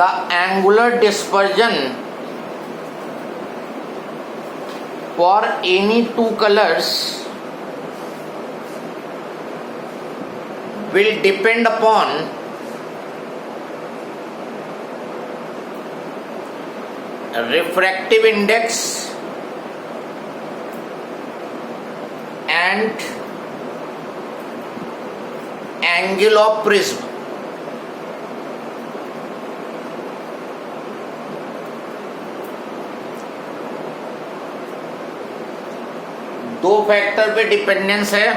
the angular dispersion for any two colors will depend upon refractive index and angle of prism. दो factor पे dependence है,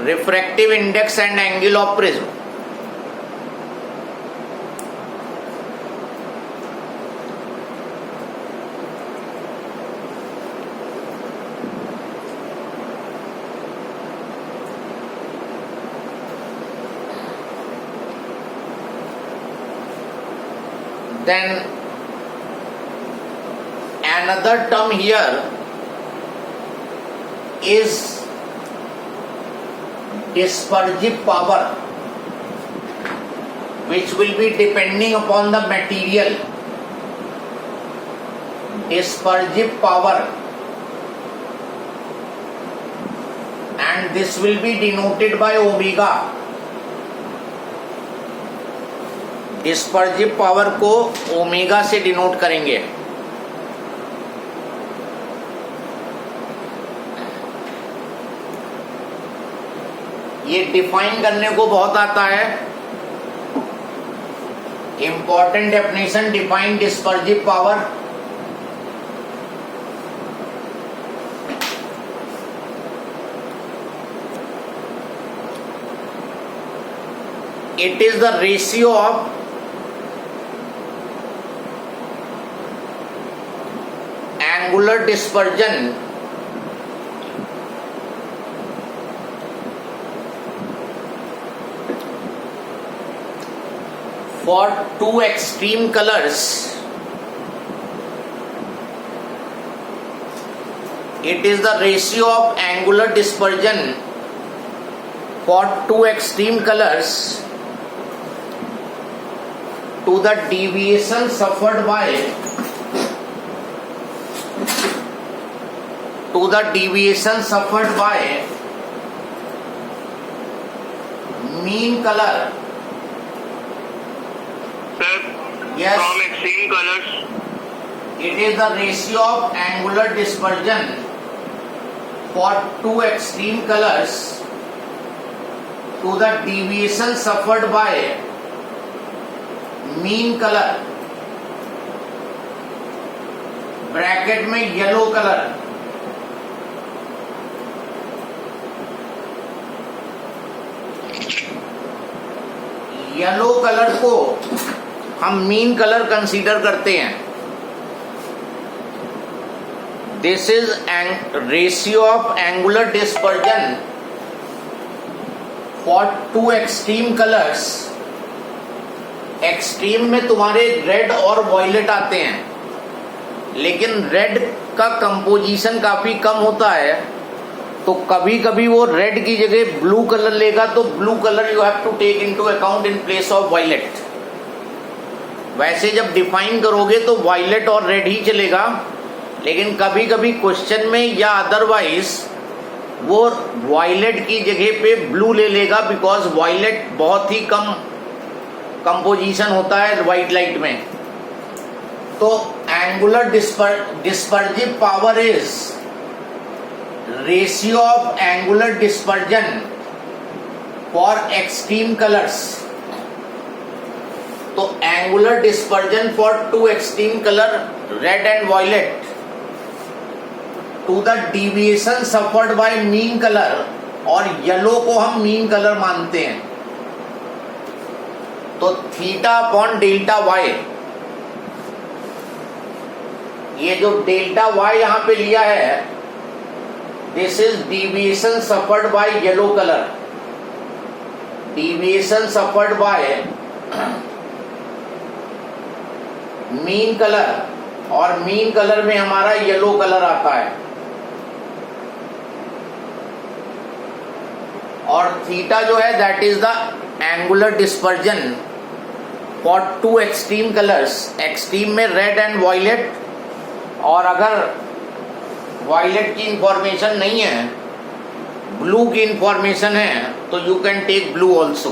refractive index and angle of prism. Then another term here is dispersive power, which will be depending upon the material. Dispersive power, and this will be denoted by omega. Dispersive power को omega से denote करेंगे. ये define करने को बहुत आता है. Important definition, define dispersive power. It is the ratio of angular dispersion for two extreme colors. It is the ratio of angular dispersion for two extreme colors to the deviation suffered by mean color. Sir, yes, from extreme colors. it is the ratio of angular dispersion for two extreme colors to the deviation suffered by mean colour. Bracket में yellow colour. Yellow colour को हम mean colour consider करते हैं. This is ratio of angular dispersion for two extreme colours. Extreme में तुम्हारे red और violet आते हैं, लेकिन रेड का कंपोजिशन काफी कम होता है, तो कभी कभी वो रेड की जगह ब्लू कलर लेगा, तो blue colour you have to take into account in place of violet. वैसे जब डिफाइन करोगे तो वॉयलेट और रेड ही चलेगा, लेकिन कभी कभी क्वेश्चन में या अदरवाइज वो वॉयलेट की जगह पे ब्लू ले लेगा, बिकॉज वॉयलेट बहुत ही कम कंपोजिशन होता है व्हाइट लाइट में. तो angular dispersive power is ratio of angular dispersion for extreme colours. तो angular dispersion for two extreme colour red and violet to the deviation suffered by mean colour, और yellow को हम mean colour मानते हैं. तो theta upon delta Y, ये जो delta Y यहां पे लिया है, this is deviation suffered by yellow colour. Deviation suffered by mean colour, और मीन कलर में हमारा येलो कलर आता है. और थीटा जो है that is the angular dispersion for two extreme colours, extreme में रेड एंड वॉयलेट, और अगर वॉयलेट की इंफॉर्मेशन नहीं है, ब्लू की इंफॉर्मेशन है, तो you can take blue also.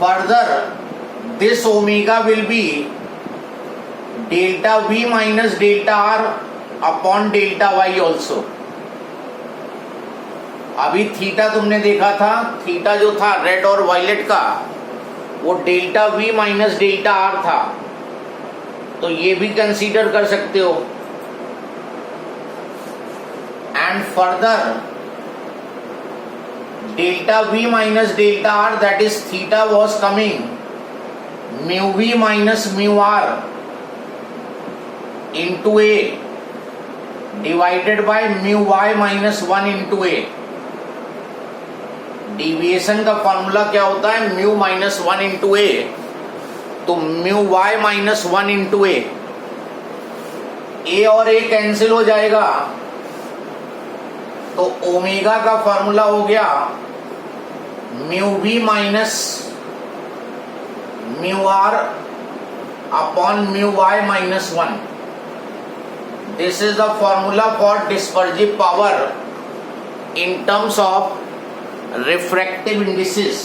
Further this omega will be delta V minus delta R upon delta Y also. अभी थीटा तुमने देखा था, थीटा जो था रेड और वायलेट का, वो delta V minus delta R था, तो ये भी कंसीडर कर सकते हो. And further delta V minus delta R, that is theta, was coming mu V minus mu R into A divided by mu Y minus 1 into A. Deviation का formula क्या होता है? Mu minus 1 into A. तो mu Y minus 1 into A, A और A cancel हो जाएगा, तो omega का फॉर्मूला हो गया mu V minus mu R upon mu Y minus 1. This is the formula for dispersive power in terms of refractive indices.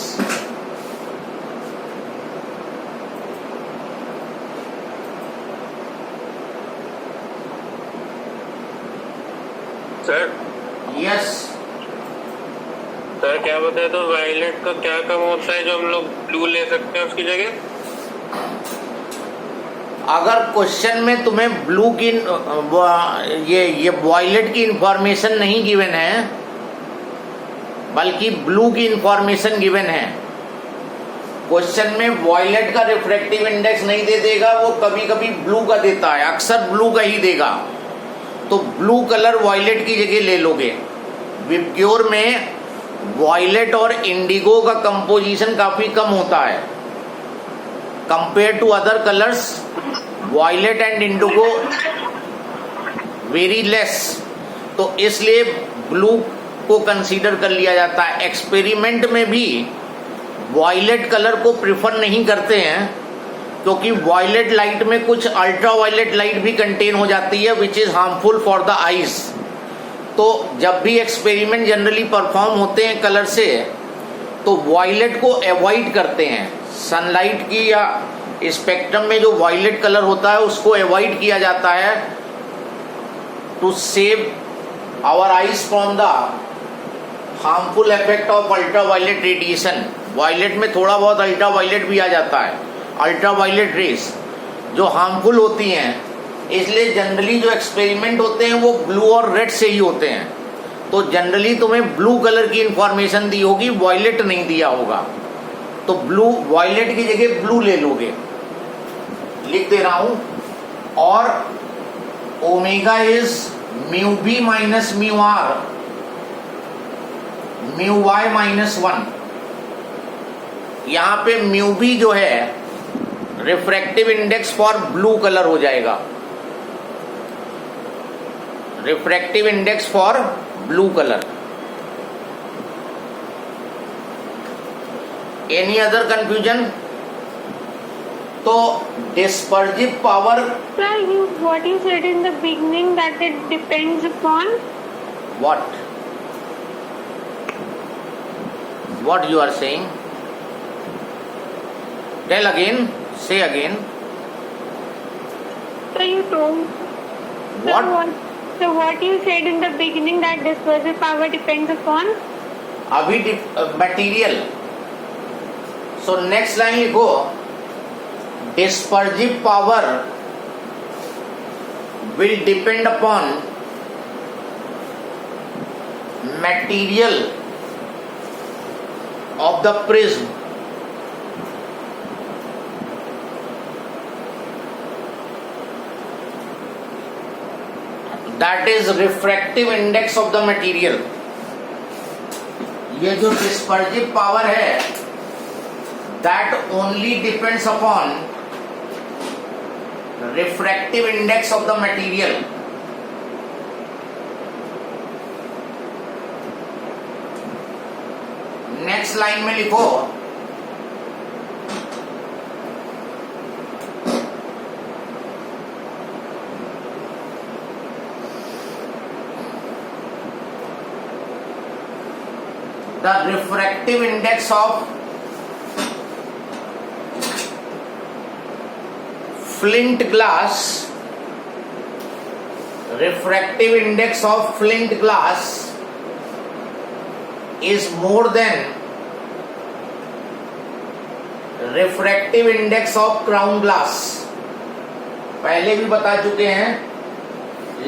Sir yes sir, क्या बताए तो वायलेट का क्या कम होता है जो हम लोग ब्लू ले सकते हैं उसकी जगह? अगर क्वेश्चन में तुम्हें ब्लू की ये वॉयलेट की इंफॉर्मेशन नहीं गिवन है, बल्कि ब्लू की इंफॉर्मेशन गिवन है, क्वेश्चन में वॉयलेट का रिफ्रैक्टिव इंडेक्स नहीं दे देगा, वो कभी कभी ब्लू का देता है, अक्सर ब्लू का ही देगा, तो ब्लू कलर वॉयलेट की जगह ले लोगे. विबग्योर में वॉयलेट और इंडिगो का कंपोजिशन काफी कम होता है compare to other colours. Violet and indigo very less, तो इसलिए ब्लू को कंसीडर कर लिया जाता है. एक्सपेरिमेंट में भी वॉयलेट कलर को प्रिफर नहीं करते हैं, क्योंकि वॉयलेट लाइट में कुछ अल्ट्रा वायलेट लाइट भी कंटेन हो जाती है, which is harmful for the eyes. तो जब भी एक्सपेरिमेंट जनरली परफॉर्म होते हैं कलर से, तो वॉयलेट को अवॉइड करते हैं. सनलाइट की या स्पेक्ट्रम में जो वॉयलेट कलर होता है उसको अवॉइड किया जाता है to save our eyes from the harmful effect of ultraviolet radiation. Violet में थोड़ा बहुत अल्ट्रा वायलेट भी आ जाता है, अल्ट्रा वायलेट रेस जो हार्मफुल होती हैं, इसलिए जनरली जो एक्सपेरिमेंट होते हैं वो ब्लू और रेड से ही होते हैं. तो जनरली तुम्हें ब्लू कलर की इंफॉर्मेशन दी होगी, वायलेट नहीं दिया होगा, तो ब्लू वायलेट की जगह ब्लू ले लोगे. लिख दे रहा हूं. और omega is mu B minus mu R mu Y minus 1. यहां पे म्यू बी जो है refractive index for blue colour हो जाएगा, refractive index for blue colour. Any other confusion? तो dispersive power, What you said in the beginning that it depends upon what you are saying? Tell again, say again. so you told so what you said in the beginning that dispersive power depends upon अभी material. So next line लिखो, dispersive power will depend upon material of the prism. That is refractive index of the material. ये जो dispersive power है, that only depends upon refractive index of the material. Next line में लिखो the refractive index of flint glass, refractive index of flint glass is more than refractive index of crown glass. पहले भी बता चुके हैं,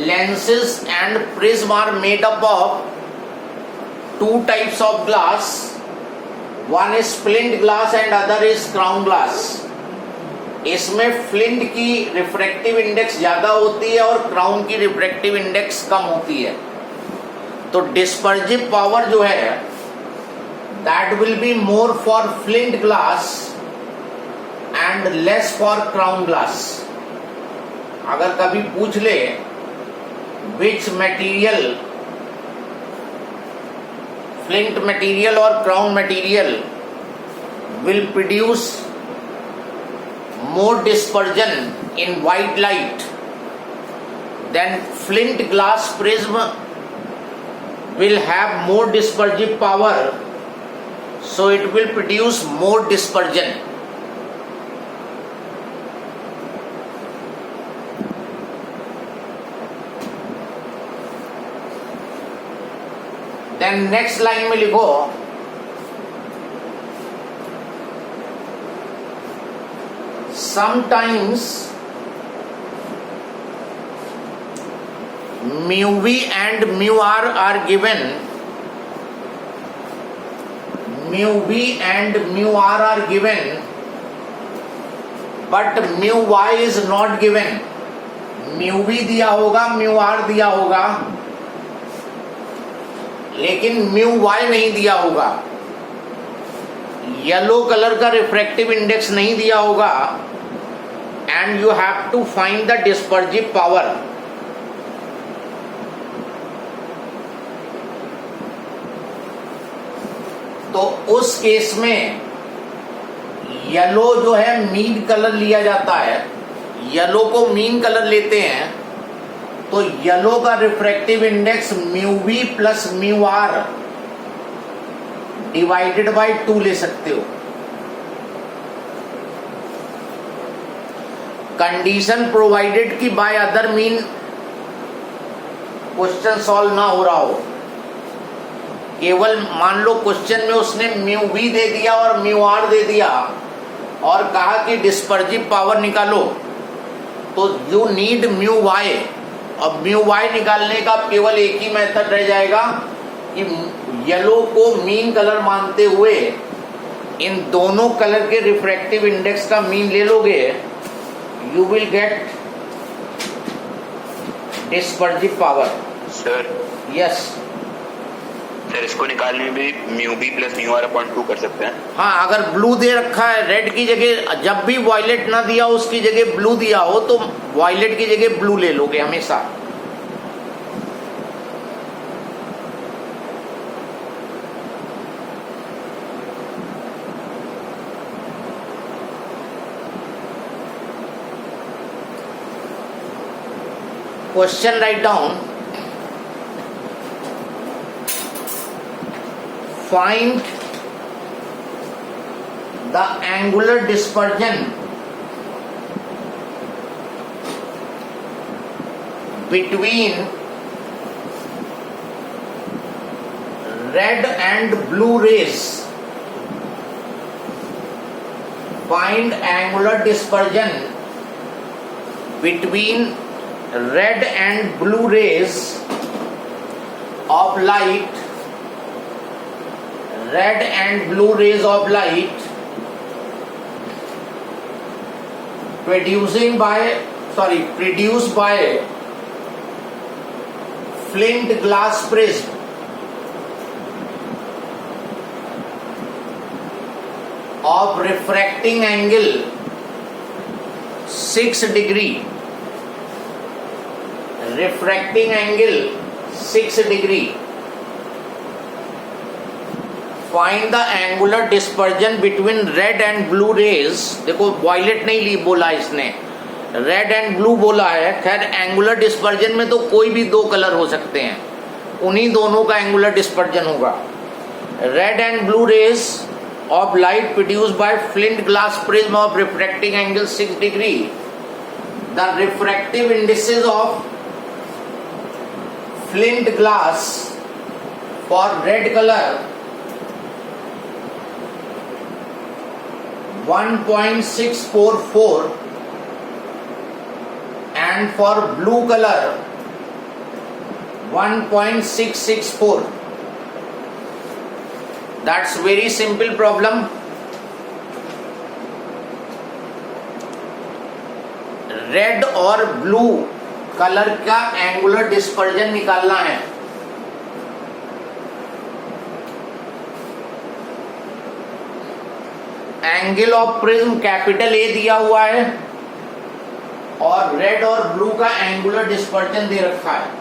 lenses and prism are made up of two types of glass. One is flint glass and other is crown glass. इसमें flint की refractive index ज्यादा होती है और क्राउन की रिफ्रैक्टिव इंडेक्स कम होती है. तो डिस्पर्जिव पावर जो है that will be more for flint glass and less for crown glass. अगर कभी पूछ ले विच मटेरियल, फ्लिंट मटेरियल और crown material will produce more dispersion in white light, then flint glass prism will have more dispersive power, so it will produce more dispersion. Then next line में लिखो sometimes mu v and mu r are given, mu v and mu r are given, but mu y is not given. mu v दिया होगा, mu r दिया होगा, लेकिन mu y नहीं दिया होगा. येलो कलर का रिफ्रैक्टिव इंडेक्स नहीं दिया होगा and you have to find the dispersive power. तो उस केस में येलो जो है मीन कलर लिया जाता है. येलो को मीन कलर लेते हैं तो येलो का refractive index mu V plus mu R divided by 2 ले सकते हो. कंडीशन प्रोवाइडेड कि by other mean question solve ना हो रहा हो. केवल मान लो क्वेश्चन में उसने म्यू वी दे दिया और म्यू आर दे दिया और कहा कि डिस्पर्जिव पावर निकालो, तो यू नीड म्यू वाई. अब म्यू वाई निकालने का केवल एक ही मेथड रह जाएगा कि येलो को मीन कलर मानते हुए इन दोनों कलर के रिफ्रैक्टिव इंडेक्स का मीन ले लोगे, you will get dispersive power. Sir yes sir, इसको निकालने में भी mu B plus mu R upon 2 कर सकते हैं. हाँ, अगर ब्लू दे रखा है, रेड की जगह जब भी वॉयलेट ना दिया उसकी जगह ब्लू दिया हो तो वॉयलेट की जगह ब्लू ले लोगे हमेशा. Question write down. Find the angular dispersion between red and blue rays. Find angular dispersion between red and blue rays of light, red and blue rays of light produced by flint glass prism of refracting angle 6 degree. Refracting angle 6 degree. Find the angular dispersion between red and blue rays. देखो violet नहीं ली बोला इसने, red and blue बोला है. खैर angular dispersion में तो कोई भी दो कलर हो सकते हैं, उन्हीं दोनों का एंगुलर डिस्पर्जन होगा. red and blue rays of light produced by flint glass prism of refracting angle 6 degree. The refractive indices of flint glass for red color 1.644 and for blue color 1.664. That's very simple problem. Red और blue colour का angular dispersion निकालना है. Angle of prism capital A दिया हुआ है और red और blue का एंगुलर डिस्पर्जन दे रखा है.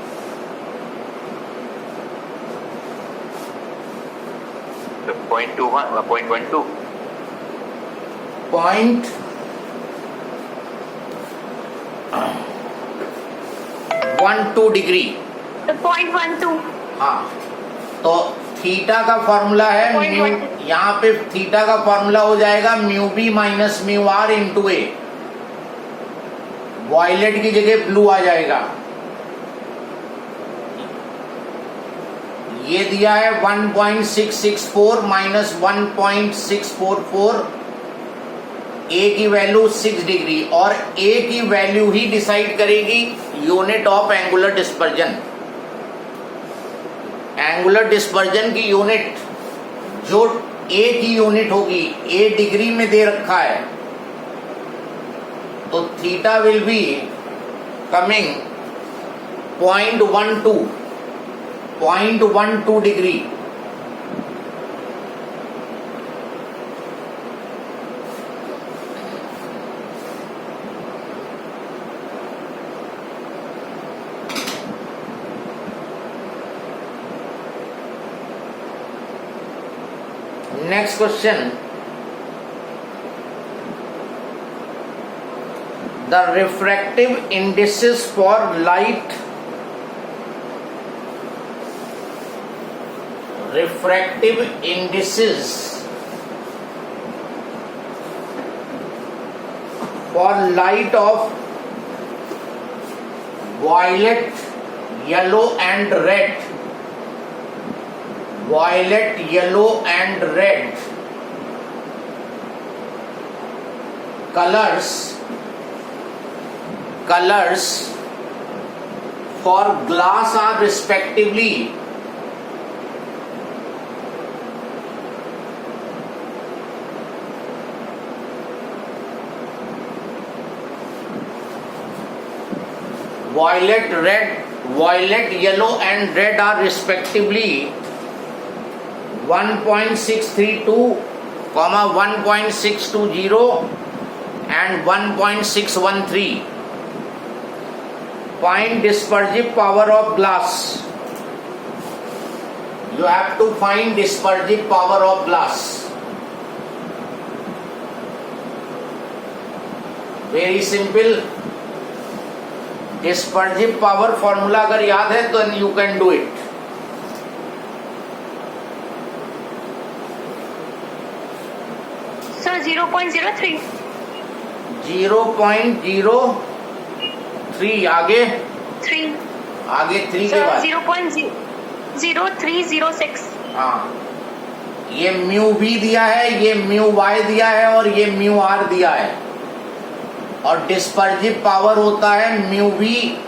Point 0.12 degree. The 0.12. हाँ, तो थीटा का फॉर्मूला है म्यू. यहाँ पे थीटा का फॉर्मूला हो जाएगा mu B minus mu R into A. Violet की जगह ब्लू आ जाएगा. ये दिया है 1.664 माइनस 1.644. ए की वैल्यू 6 डिग्री और ए की वैल्यू ही डिसाइड करेगी unit of angular dispersion. Angular dispersion की यूनिट जो ए की यूनिट होगी, ए डिग्री में दे रखा है, तो theta will be coming 0.12 degree. Next question. The refractive indices for light of violet, yellow and red colors for glass are respectively violet, yellow and red are respectively 1.632, 1.620 and 1.613. Find dispersive power of glass. You have to find dispersive power of glass. Very simple. Dispersive power formula अगर याद है तो you can do it. Sir, 0.03. 0.03 आगे 3. 3 के Sir, बाद 0.0306. हाँ, ये mu V दिया है, ये म्यू वाई दिया है और ये म्यू आर दिया है. और डिस्पर्सिव पावर होता है mu V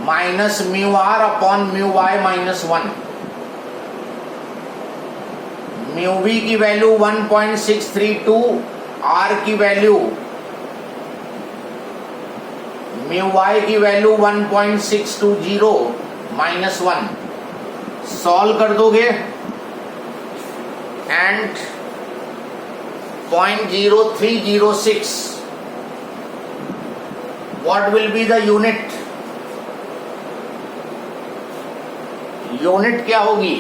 minus mu R upon mu Y minus 1. Mu V की वैल्यू 1.632, आर की वैल्यू म्यू वाई की वैल्यू 1.620 माइनस 1. सॉल्व कर दोगे and 0.0306. What will be the unit? यूनिट क्या होगी?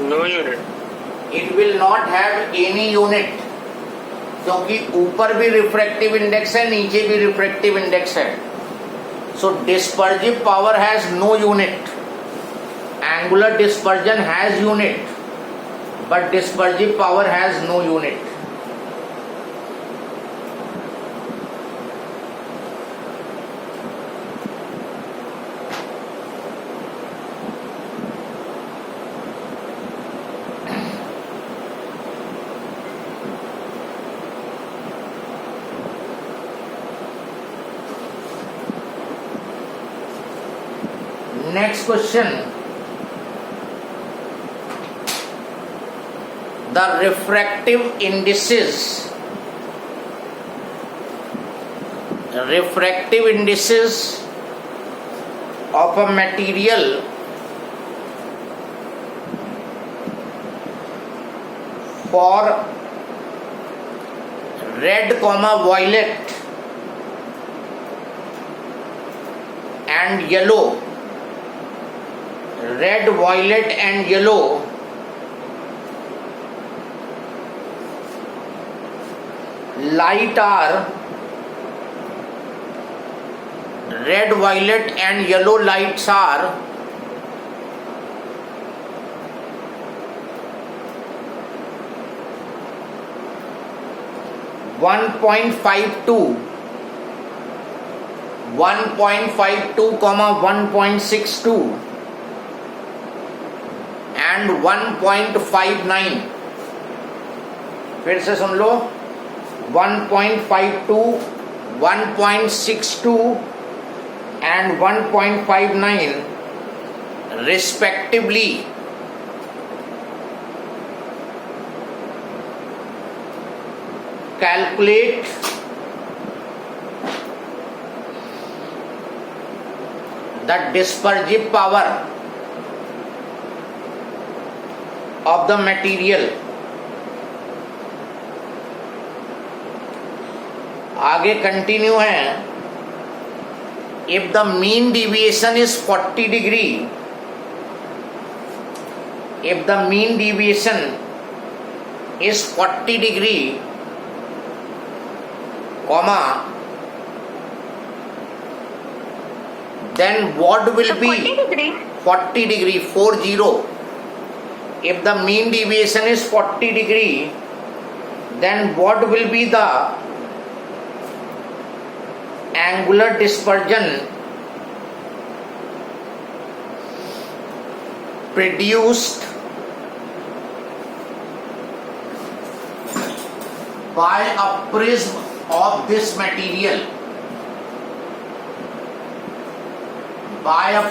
No unit. It will not have any unit, क्योंकि ऊपर भी रिफ्रैक्टिव इंडेक्स है, नीचे भी रिफ्रैक्टिव इंडेक्स है. So dispersive power has no unit angular dispersion has unit, but dispersive power has no unit. Next question. The refractive indices of a material for red, violet and yellow, red, violet and yellow light are, red, violet and yellow lights are one point five two, 1.62, and 1.59. फिर से सुन लो, 1.52, 1.62 and 1.59 respectively. Calculate the dispersive power of the material. आगे continue है. If the mean deviation is 40 degree, if the mean deviation is 40 degree, comma, then what will So be 40 degree? 40 degree, 40. If the mean deviation is 40 degree, then what will be the angular dispersion produced by a prism of this material? By a